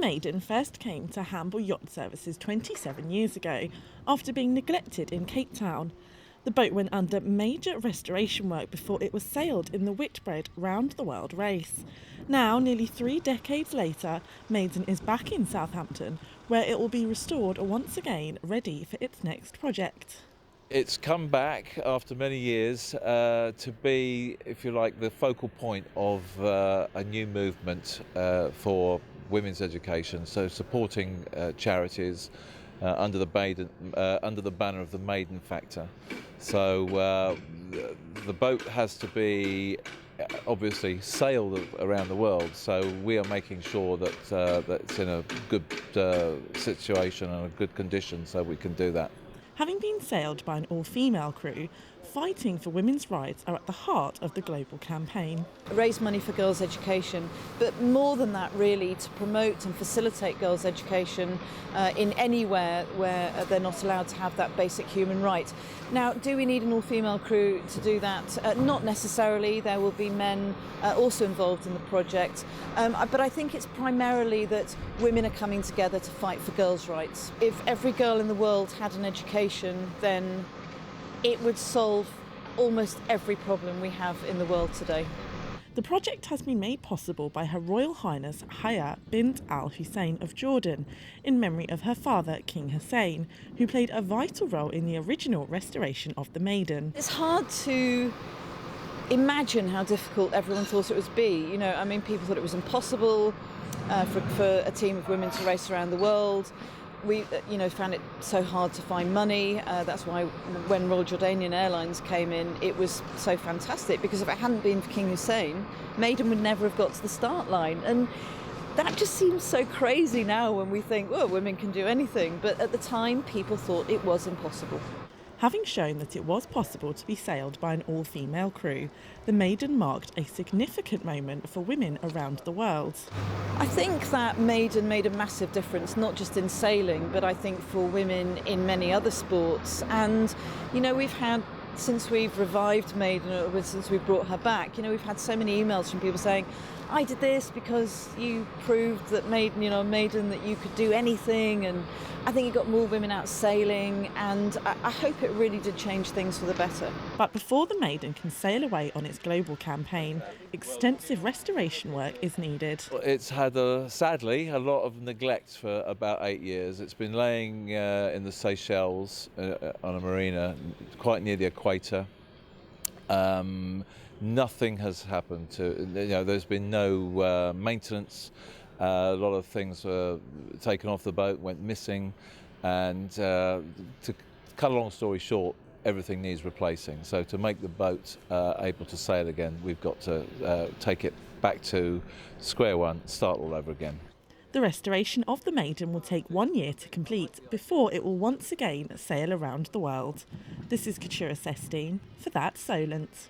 Maiden first came to Hampshire Yacht Services 27 years ago after being neglected in Cape Town. The boat went under major restoration work before it was sailed in the Whitbread round the world race. Now, nearly 3 decades later, Maiden is back in Southampton, where it will be restored once again, ready for its next project. It's come back after many years to be, if you like, the focal point of a new movement for women's education. So supporting charities under the banner of the Maiden Factor. So the boat has to be obviously sailed around the world. So we are making sure that it's in a good situation and a good condition, so we can do that. Having been sailed by an all-female crew, fighting for women's rights are at the heart of the global campaign. Raise money for girls' education, but more than that really to promote and facilitate girls' education in anywhere where they're not allowed to have that basic human right. Now, do we need an all-female crew to do that? Not necessarily. There will be men also involved in the project, but I think it's primarily that women are coming together to fight for girls' rights. If every girl in the world had an education, then it would solve almost every problem we have in the world today. The project has been made possible by Her Royal Highness Haya bint Al Hussein of Jordan, in memory of her father, King Hussein, who played a vital role in the original restoration of the Maiden. It's hard to imagine how difficult everyone thought it would be. People thought it was impossible for a team of women to race around the world. We, found it so hard to find money. That's why when Royal Jordanian Airlines came in, it was so fantastic, because if it hadn't been for King Hussein, Maiden would never have got to the start line. And that just seems so crazy now when we think, well, women can do anything. But at the time, people thought it was impossible. Having shown that it was possible to be sailed by an all-female crew, the Maiden marked a significant moment for women around the world. I think that Maiden made a massive difference, not just in sailing, but I think for women in many other sports. And, we've had, since we've revived Maiden, since we've brought her back, we've had so many emails from people saying, I did this because you proved that Maiden, that you could do anything. And I think it got more women out sailing, and I hope it really did change things for the better. But before the Maiden can sail away on its global campaign, extensive restoration work is needed. It's had, sadly, a lot of neglect for about 8 years. It's been laying in the Seychelles on a marina quite near the equator. Nothing has happened to, there's been no maintenance. A lot of things were taken off the boat, went missing, and to cut a long story short, everything needs replacing. So to make the boat able to sail again, we've got to take it back to square one, start all over again. The restoration of the Maiden will take 1 year to complete before it will once again sail around the world. This is Katura Sestine for That's Solent.